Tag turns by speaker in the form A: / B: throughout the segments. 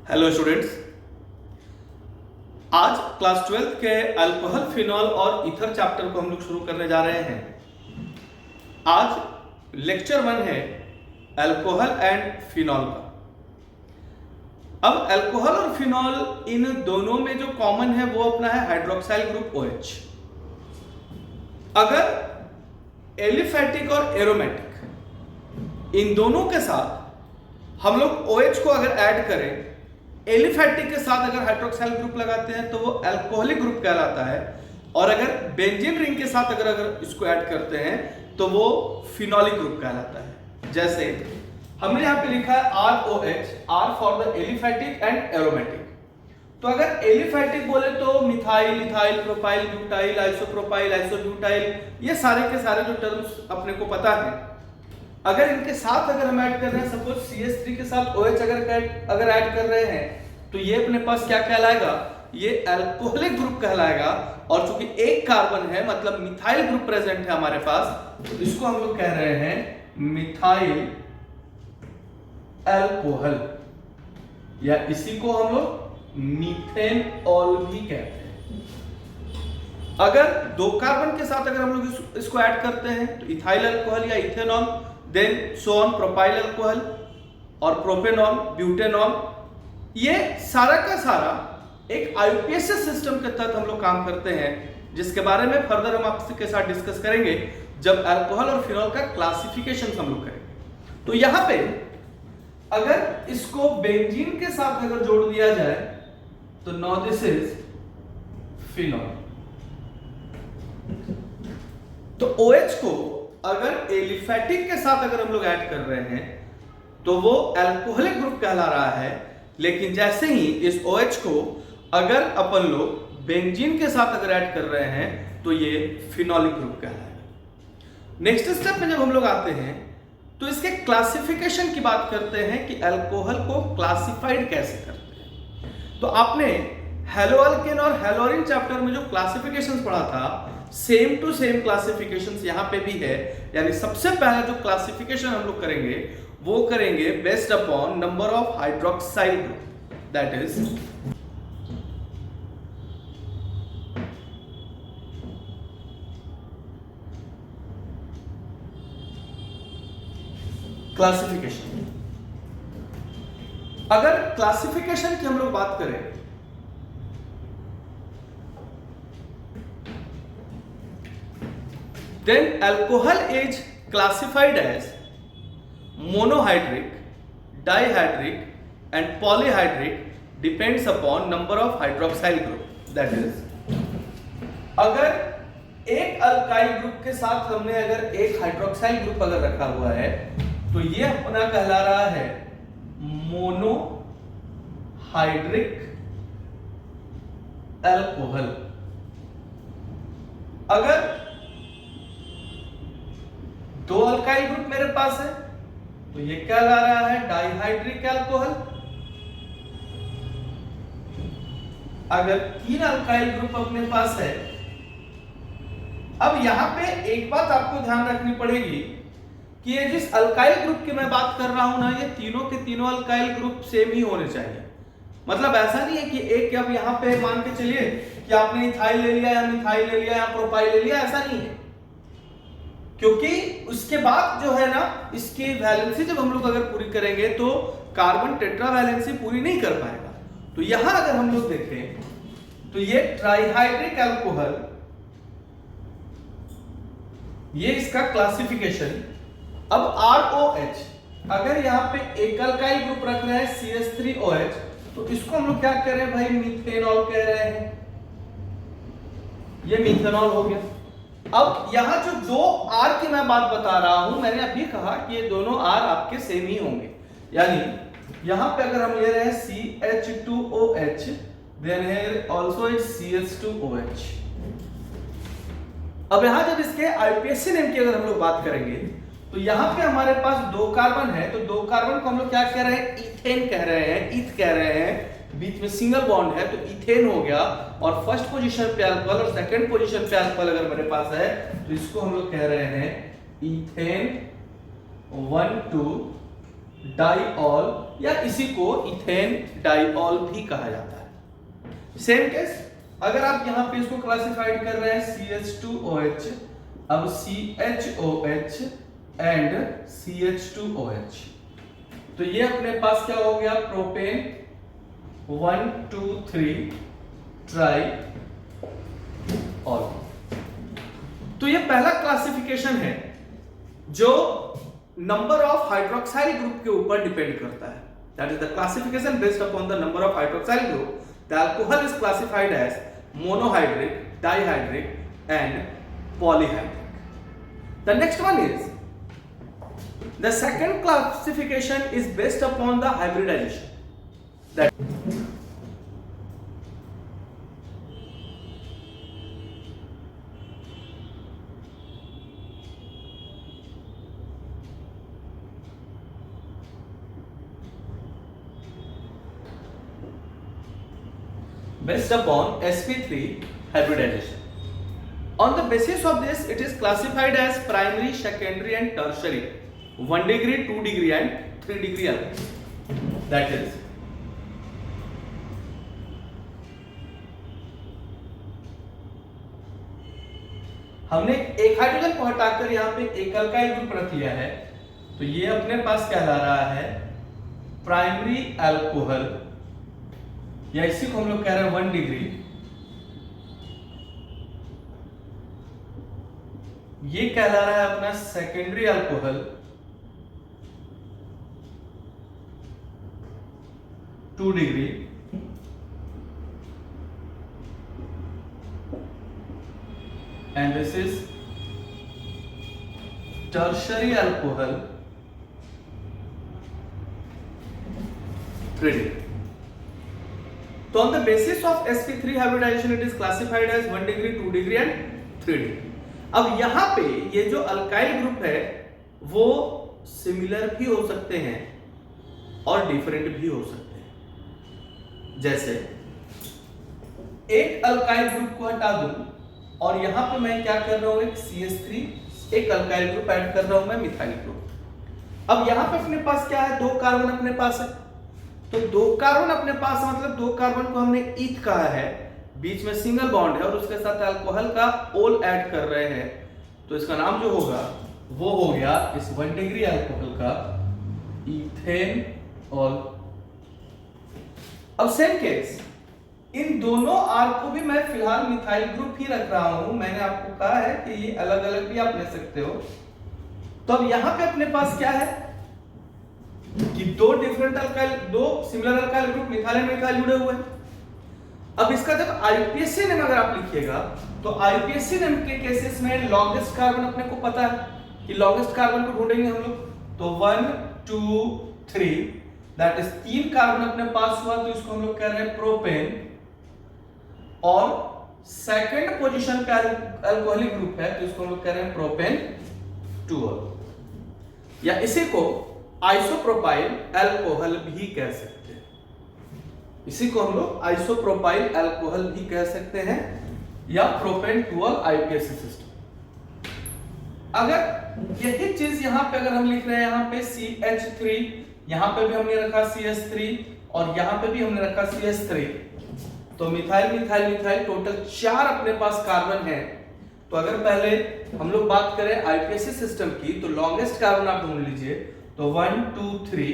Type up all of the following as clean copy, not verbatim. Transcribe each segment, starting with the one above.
A: Hello students, आज class 12 के alcohol, phenol और ईथर चैप्टर को हम लोग शुरू करने जा रहे हैं। आज लेक्चर 1 है अल्कोहल एंड फिनॉल का। अब अल्कोहल और फिनॉल इन दोनों में जो कॉमन है वो अपना है हाइड्रोक्साइल ग्रुप OH। अगर एलिफैटिक और एरोमेटिक इन दोनों के साथ हम लोग OH को अगर ऐड करें, एलिफैटिक के साथ अगर हाइड्रोक्साइल ग्रुप लगाते हैं तो वो अल्कोहलिक ग्रुप कहलाता है, और अगर बेंजीन रिंग के साथ अगर इसको ऐड करते हैं तो वो फिनॉलिक ग्रुप कहलाता है। जैसे हमने यहां पे लिखा है ROH, R for the aliphatic and aromatic. तो अगर एलिफैटिक बोले तो methyl, ethyl, propyl, butyl, isopropyl, isobutyl, ये सारे के सारे जो टर्म्स अपने को पता है। अगर इनके साथ अगर हम ऐड कर रहे हैं, सपोज CH3 के साथ OH अगर ऐड कर रहे हैं तो ये अपने पास क्या कहलाएगा? ये अल्कोहलिक ग्रुप कहलाएगा। और चूंकि एक कार्बन है मतलब मिथाइल ग्रुप प्रेजेंट है हमारे पास, तो इसको हम लोग कह रहे हैं मिथाइल अल्कोहल, या इसी को हम लोग मीथेनॉल भी कहते हैं। अगर दो कार्बन के साथ अगर हम लोग इसको ऐड करते हैं तो इथाइल अल्कोहल या ethanol, then so on propyl alcohol और प्रोपेनॉल, ब्यूटेनॉल। ये सारा का सारा एक IUPAC सिस्टम के तहत हम लोग काम करते हैं, जिसके बारे में फर्दर हम आपके साथ डिस्कस करेंगे जब अल्कोहल और फिनॉल का क्लासिफिकेशन हम लोग करेंगे। तो यहां पे अगर इसको बेंजीन के साथ अगर जोड़ दिया जाए तो नाउ दिस इज फिनॉल। तो OH को अगर एलिफैटिक के साथ अगर हम लोग ऐड कर रहे हैं तो वो अल्कोहलिक ग्रुप कहला रहा है, लेकिन जैसे ही इस OH को अगर अपन लोग बेंजीन के साथ अगर ऐड कर रहे हैं तो ये फिनॉलिक ग्रुप कहलाएगा। नेक्स्ट स्टेप में जब हम लोग आते हैं तो इसके क्लासिफिकेशन की बात करते हैं कि अल्कोहल को क्लासिफाइड कैसे करते हैं। तो आपने हेलोअल्केन और हेलोरिन चैप्टर में जो क्लासिफिकेशंस पढ़ा था, सेम टू सेम क्लासिफिकेशंस यहां पे भी है। यानी सबसे पहला जो क्लासिफिकेशन हम लोग करेंगे वो करेंगे based upon number of hydroxyl group, that is classification. अगर क्लासिफिकेशन की हम लोग बात करें then alcohol is classified as monohydric, dihydric and polyhydric depends upon number of hydroxyl group, that is अगर एक अल्काइल ग्रुप के साथ हमने अगर एक हाइड्रोक्साइल ग्रुप अगर रखा हुआ है तो ये अपना कहला रहा है मोनोहाइड्रिक अल्कोहल। अगर दो अल्काइल ग्रुप मेरे पास है तो ये क्या ला रहा है? Dihydric alcohol. अगर तीन अल्काइल ग्रुप अपने पास है, अब यहां पे एक बात आपको ध्यान रखनी पड़ेगी कि ये जिस अल्काइल ग्रुप की मैं बात कर रहा हूं ना, ये तीनों के तीनों अल्काइल ग्रुप सेम ही होने चाहिए। मतलब ऐसा नहीं है कि एक, अब यहां पे मान के चलिए कि आपने इथाइल ले लिया या मिथाइल ले लिया या प्रोपाइल ले लिया, ऐसा नहीं है। क्योंकि उसके बाद जो है ना, इसकी वैलेंसी जब हम लोग अगर पूरी करेंगे तो कार्बन टेट्रा वैलेंसी पूरी नहीं कर पाएगा। तो यहां अगर हम लोग देखें तो ये ट्राइहाइड्रिक अल्कोहल, ये इसका क्लासिफिकेशन। अब ROH, अगर यहां पे एक अल्काइल ग्रुप रख रहे हैं CH3OH, तो इसको हम लोग क्या कह रहे हैं भाई? मीथेनॉल कह रहे हैं। ये मीथेनॉल हो गया। अब यहां जो दो R की मैं बात बता रहा हूं, मैंने अभी कहा कि ये दोनों R आपके सेम ही होंगे। यानी यहां पे अगर हम ले रहे हैं CH2OH, देन है आल्सो इट CH2OH। अब यहां जब इसके IUPAC नेम की अगर हम लोग बात करेंगे तो यहां पे हमारे पास दो कार्बन है, तो दो कार्बन को हम लोग क्या कह रहे हैं? इथेन कह रहे हैं, ईथ कह रहे हैं। बीच में सिंगल बॉन्ड है तो इथेन हो गया, और फर्स्ट पोजीशन पे अल्कोहल और सेकंड पोजीशन पे अल्कोहल अगर मेरे पास है तो इसको हम लोग कह रहे हैं इथेन 1,2 डाइऑल या इसी को इथेन डाइऑल भी कहा जाता है। सेम केस अगर आप यहां पे इसको क्लासिफाइड कर रहे हैं CH2OH, अब CHOH एंड CH2OH, तो ये अपने पास क्या हो गया, प्रोपेन 1 2 3 ट्राई ऑल। तो ये पहला क्लासिफिकेशन है जो नंबर ऑफ हाइड्रोक्साइल ग्रुप के ऊपर डिपेंड करता है। That is the classification based upon the number of hydroxyl group. The alcohol is classified as monohydric, dihydric and polyhydric. The next one is the second classification is based upon the hybridization. That based upon sp3 hybridization. On the basis of this, it is classified as primary, secondary and tertiary. 1 degree, 2 degree and 3 degree alcohol. That is हमने एक hydrogen को हटाकर यहाँ पे एक alkyl group रख लिया है, तो ये अपने पास कहला रहा है प्राइमरी अल्कोहल, या इसी को हम लोग कह रहे हैं 1 डिग्री। ये कहला रहा है अपना secondary alcohol 2 degree, and this is tertiary alcohol 3 degree. So on the basis of sp3 hybridization it is classified as 1 degree, 2 degree and 3 degree. अब यहां पे ये जो अल्काइल ग्रुप है वो सिमिलर भी हो सकते हैं और डिफरेंट भी हो सकते हैं। जैसे एक अल्काइल ग्रुप को हटा दूं और यहां पे मैं क्या कर रहा हूं, एक CH3 एक अल्काइल ग्रुप ऐड कर रहा हूं मैं मिथाइल ग्रुप। अब यहां पे अपने पास क्या है, 2 कार्बन अपने पास है, तो 2 कार्बन अपने पास मतलब 2 कार्बन को हमने ईथ कहा है, बीच में सिंगल बॉन्ड है और उसके साथ अल्कोहल का ओल ऐड कर रहे हैं, तो इसका नाम जो होगा वो हो गया इस 1 डिग्री अल्कोहल का इथेन ऑल। अब सेम केस इन दोनों आर को भी मैं फिलहाल मिथाइल ग्रुप ही रख रहा हूं, मैंने आपको कहा है कि ये अलग अलग भी आप ले सकते हो। तो अब यहां पे अपने पास क्या है कि 2 different alkyl, 2 similar alkyl group methyl and methyl जुड़े हुए हैं। अब इसका जब आईपीएससी नेम अगर आप लिखिएगा तो आईपीएससी नेम के केसेस में लॉन्गेस्ट कार्बन अपने को पता है कि लॉन्गेस्ट कार्बन को ढूंढेंगे हम लोग, तो 1 2 3 दैट इज 3 कार्बन अपने पास हुआ, तो इसको हम लोग कह रहे हैं प्रोपेन। और सेकंड पोजीशन पे अल्कोहलिक ग्रुप है, तो इसको हम लोग कह रहे हैं प्रोपेन 2, या इसी को आइसोप्रोपाइल अल्कोहल भी कह सकते हैं। इसी को हम लोग आइसोप्रोपाइल अल्कोहल भी कह सकते हैं या प्रोपेन 2 आईपीएससी सिस्टम। अगर यही चीज यहां पे अगर हम लिख रहे हैं, यहां पे CH3, यहां पे भी हमने रखा CH3 और यहां पे भी हमने रखा CH3, तो मिथाइल मिथाइल मिथाइल टोटल 4 अपने पास कार्बन है। तो अगर पहले हम लोग बात करें आईपीएससी सिस्टम की, तो लॉन्गेस्ट कार्बन आप ढूंढ लीजिए, तो 1 2 3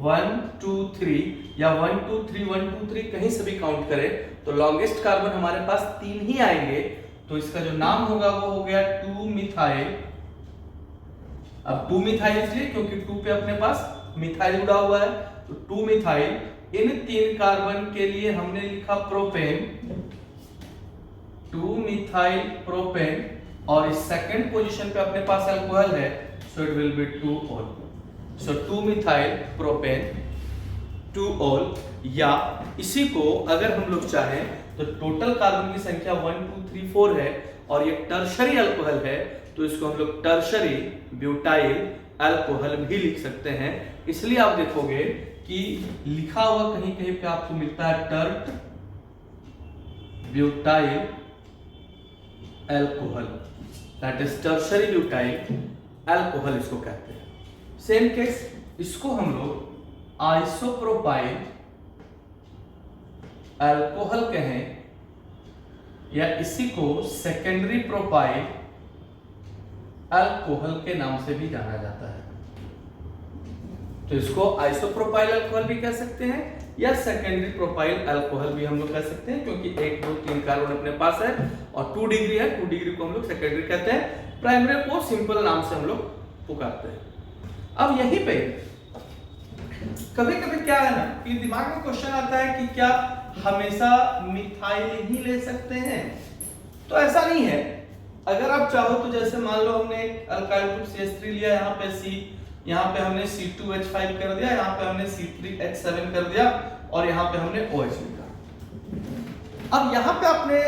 A: 1 2 3 या 1 2 3 1 2 3 कहीं से भी काउंट करें तो लॉन्गेस्ट कार्बन हमारे पास 3 ही आएंगे, तो इसका जो नाम होगा वो हो गया 2 मिथाइल। अब 2 मिथाइल इसलिए क्योंकि 2 पे अपने पास मिथाइल जुड़ा हुआ है, तो 2 मिथाइल। इन 3 कार्बन के लिए हमने लिखा प्रोपेन, 2 मिथाइल प्रोपेन, और इस सेकंड पोजीशन पे अपने पास अल्कोहल है, सो it will B 2 all. So 2 methyl propane 2 all, या इसी को अगर हम लोग चाहें तो टोटल कार्बन की संख्या 1 2 3 4 है और ये टर्शरी अल्कोहल है, तो इसको हम लोग टर्शरी ब्यूटाइल अल्कोहल भी लिख सकते हैं। इसलिए आप देखोगे कि लिखा हुआ कहीं कहीं पे आपको मिलता है tert butyl alcohol, that is tertiary butyl alcohol इसको कहते हैं। सेम केस इसको हम लोग आइसोप्रोपाइल अल्कोहल कहें या इसी को सेकेंडरी प्रोपाइल अल्कोहल के नाम से भी जाना जाता है। तो इसको आइसोप्रोपाइल अल्कोहल भी कह सकते हैं या सेकेंडरी प्रोपाइल अल्कोहल भी हम लोग कह सकते हैं, क्योंकि 1 2 3 कार्बन अपने पास है और 2 डिग्री है, 2 डिग्री को हम लोग सेकेंडरी कहते हैं, प्राइमरी को सिंपल नाम से हम लोग पुकारते हैं। अब यहीं पे कभी कभी क्या है ना कि दिमाग में क्वेश्चन आता है कि क्या हमेशा मिथाइल ही ले सकते हैं? तो ऐसा नहीं है। अगर आप चाहो तो जैसे मान लो हमने एक अल्काइल ग्रुप CH3 लिया, यहाँ पे C, यहाँ पे हमने C2H5 कर दिया, यहाँ पे हमने C3H7 कर दिया और यहाँ पे हमने OH लिखा। अब यहाँ पे आपने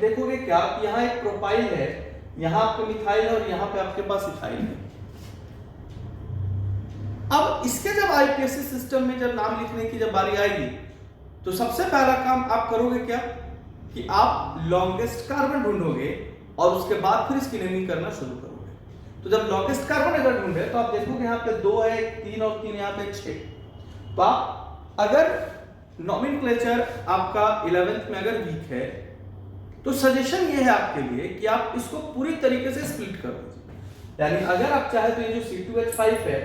A: देखोगे क्या, यहाँ एक प्रोपाइल है, यहाँ आपको मिथाइल है और यहाँ पे आपके पास इथाइल है। अब इसके जब आईपीएससी सिस्टम में जब नाम लिखने की जब बारी आएगी तो सबसे पहला काम आप करोगे क्या कि आप लॉन्गेस्ट कार्बन ढूंढोगे और उसके बाद फिर इसकी नेमिंग करना शुरू करोगे। तो जब लॉन्गेस्ट कार्बन अगर ढूंढे तो आप देखोगे यहाँ पे 2 है, 3 और 3 यहाँ पे 6। तो आप अगर नॉमेनक्लेचर आपका 11th में अगर वीक है तो सजेशन ये है आपके लिए कि आप इसको पूरी तरीके से स्प्लिट कर दीजिए। यानी अगर आप चाहे तो ये जो C2H5 है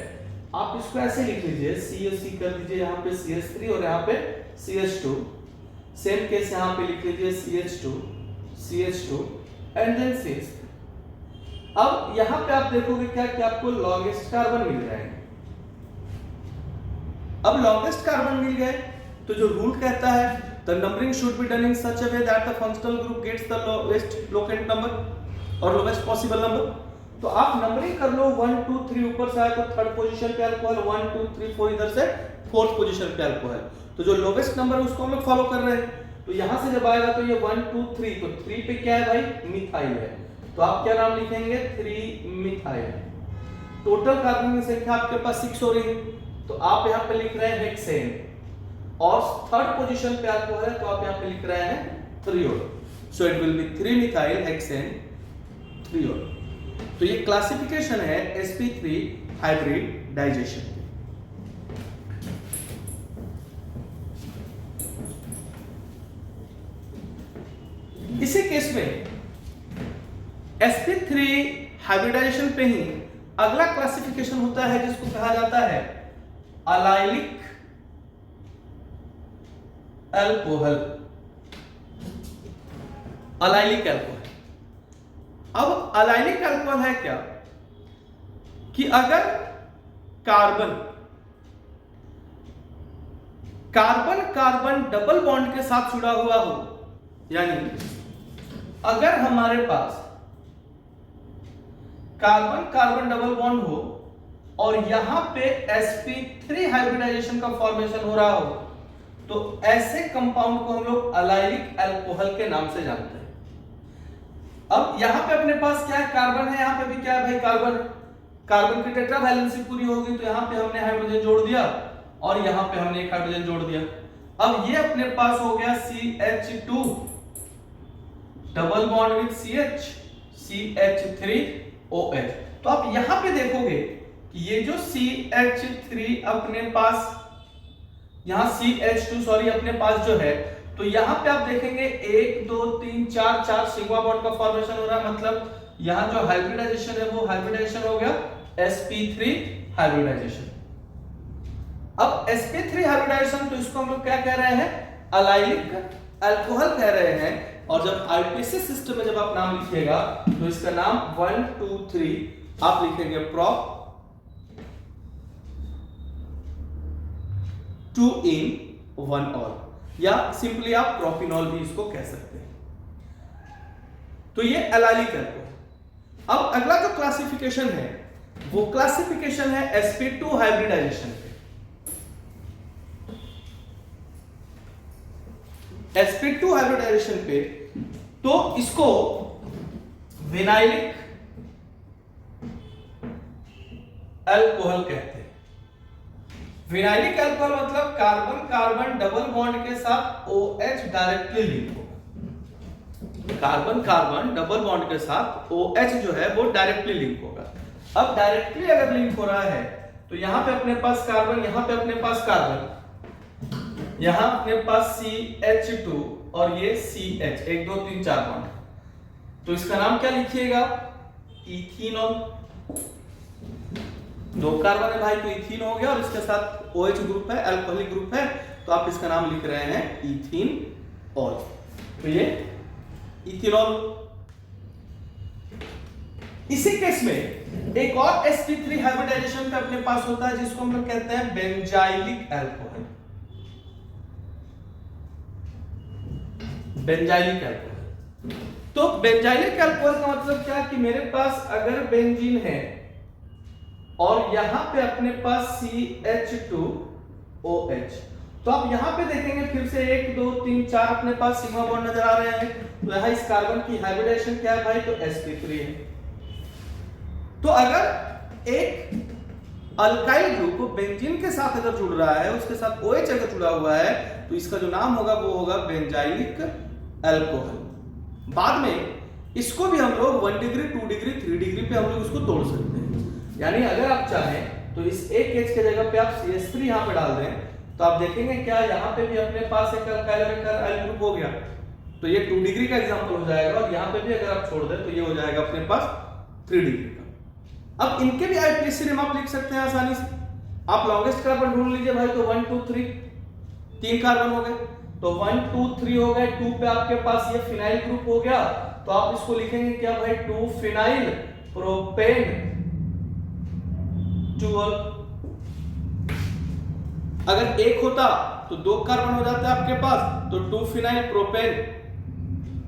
A: आप इसको ऐसे लिख लीजिए, CH3 कर दीजिए, यहाँ पे CH3 और यहाँ पे CH2, सेम केस यहाँ पे लिख लीजिए CH2 एंड देन CH3। अब यहाँ पे आप देखोगे क्या कि आपको लॉन्गेस्ट कार्बन मिल जाएंगे। अब लॉन्गेस्ट कार्बन मिल गए तो जो रूल कहता है the numbering should be done in such a way that the functional group gets the lowest locant number और लोएस्ट पॉसिबल नंबर। तो आप नंबरिंग कर लो 1 2 3 ऊपर से आए तो थर्ड पोजीशन पे अल्कोहल, 1 2 3 4 इधर से फोर्थ पोजीशन पे अल्कोहल। तो जो लोवेस्ट नंबर है उसको हम लोग फॉलो कर रहे हैं। तो यहां से जब आएगा तो ये 1 2 3, तो 3 पे क्या है भाई, मिथाइल है। तो आप क्या नाम लिखेंगे, 3 मिथाइल। टोटल कार्बन की संख्या आपके पास 6 हो रही है तो आप यहां पे लिख रहे हैं हेक्सेन और थर्ड पोजीशन पे अल्कोहल है तो आप यहां पे लिख रहे हैं triol. So it will be 3 methyl hexane triol. तो ये क्लासिफिकेशन है sp3 हाइब्रिडाइजेशन की। इसी केस में sp3 हाइब्रिडाइजेशन पे ही अगला क्लासिफिकेशन होता है जिसको कहा जाता है अलाइलिक अल्कोहल। Allylic alcohol. अब अलाइलिक अल्कोहल है क्या कि अगर कार्बन कार्बन डबल बॉन्ड के साथ जुड़ा हुआ हो, यानी अगर हमारे पास कार्बन डबल बॉन्ड हो और यहां पे sp3 हाइब्रिडाइजेशन का फॉर्मेशन हो रहा हो तो ऐसे कंपाउंड को हम लोग अलाइलिक अल्कोहल के नाम से जानते हैं। अब यहां पे अपने पास क्या है, कार्बन है, यहां पे भी क्या है भाई, कार्बन की टेट्रा वैलेंसी पूरी होगी तो यहां पे हमने हाइड्रोजन जोड़ दिया और यहां पे हमने एक हाइड्रोजन जोड़ दिया। अब ये अपने पास हो गया CH2 double bond with CH3OH। तो आप यहां पे देखोगे कि ये जो CH3 अपने पास, यहां CH2 सॉरी अपने पास जो है, तो यहां पे आप देखेंगे 1 2 3 4 सिग्मा बॉन्ड का फॉर्मेशन हो रहा है। मतलब यहां जो हाइब्रिडाइजेशन है वो हाइब्रिडाइजेशन हो गया sp3 हाइब्रिडाइजेशन। अब sp3 हाइब्रिडाइजेशन तो इसको हम लोग क्या कह रहे हैं, अलाइलिक अल्कोहल कह रहे हैं। और जब आईपीएससी सिस्टम में जब आप नाम लिखिएगा तो इसका नाम 1 2 3 आप लिखेंगे prop 2 in 1 all, या सिंपली आप प्रोपिनॉल भी इसको कह सकते हैं। तो ये एलाइलिक अल्कोहल। अब अगला जो क्लासिफिकेशन है वो क्लासिफिकेशन है sp2 हाइब्रिडाइजेशन पे। sp2 हाइब्रिडाइजेशन पे तो इसको विनाइलिक अल्कोहल कहते हैं। विनाइलिक अल्कोहल मतलब कार्बन डबल बॉन्ड के साथ OH डायरेक्टली लिंक होगा। कार्बन डबल बॉन्ड के साथ OH जो है वो डायरेक्टली लिंक होगा। अब डायरेक्टली अगर लिंक हो रहा है तो यहां पे अपने पास कार्बन, यहां पे अपने पास कार्बन, यहां अपने पास CH2 और ये CH, 1 2 3 4 बॉन्ड। तो इसका नाम क्या लिखिएगा? इथेनॉल। 2 कार्बन है भाई तो इथीन हो गया, और इसके साथ OH ग्रुप है, अल्कोहलिक ग्रुप है, तो आप इसका नाम लिख रहे हैं इथेनॉल। तो ये इथेनॉल। इसी केस में एक और sp3 हाइब्रिडाइजेशन पे अपने पास होता है जिसको हम लोग कहते हैं बेंजाइलिक अल्कोहल। Benzylic alcohol. तो बेंजाइलिक अल्कोहल का मतलब क्या कि मेरे पास अगर बेंजीन है और यहां पे अपने पास CH2OH, तो आप यहां पे देखेंगे फिर से 1 2 3 4 अपने पास सिग्मा बॉन्ड नजर आ रहे हैं। तो यहां इस कार्बन की हाइब्रिडाइजेशन क्या है भाई? तो sp3 है। तो अगर एक अल्काइल ग्रुप बेंजीन के साथ अगर जुड़ रहा है, उसके साथ OH अगर जुड़ा हुआ है, तो इसका जो नाम होगा वो होगा बेंजाइलिक अल्कोहल। बाद में इसको भी हम लोग 1 डिग्री 2 डिग्री 3 डिग्री पे हम लोग इसको तोड़ सकते हैं। यानी अगर आप चाहें तो इस एक H के जगह पे आप CH3 यहां पे डाल दें, तो आप देखेंगे क्या यहां पे भी अपने पास एक अल्काइल और एक अल्काइल ग्रुप हो गया। तो ये 2 डिग्री का एग्जांपल हो जाएगा, और यहां पे भी अगर आप छोड़ दें तो ये हो जाएगा अपने पास 3 डिग्री का। अब इनके भी IUPAC नेम आप लिख सकते हैं आसानी से। आप लॉन्गेस्ट कार्बन ढूंढ लीजिए भाई, तो 1 2 3 3 कार्बन हो गए, तो 1 2 3 हो गए। 2 पे आपके पास ये फिनाइल ग्रुप हो गया, तो आप इसको लिखेंगे क्या भाई? 2 फिनाइल प्रोपेन टूअल। अगर एक होता तो 2 कार्बन हो जाता है आपके पास, तो 2 phenyl propane,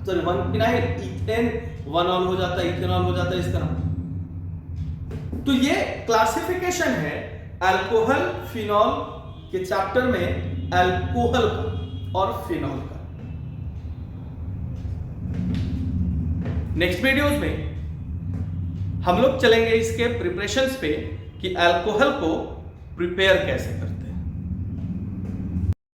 A: sorry 1 phenyl ethane 1 all हो जाता है, इथेनॉल हो जाता है इस तरह। तो ये क्लासिफिकेशन है अल्कोहल फिनॉल के चैप्टर में अल्कोहल का और फिनॉल का। नेक्स्ट वीडियोस में हम लोग चलेंगे इसके प्रिपरेशंस पे कि अल्कोहल को प्रिपेयर कैसे करते हैं।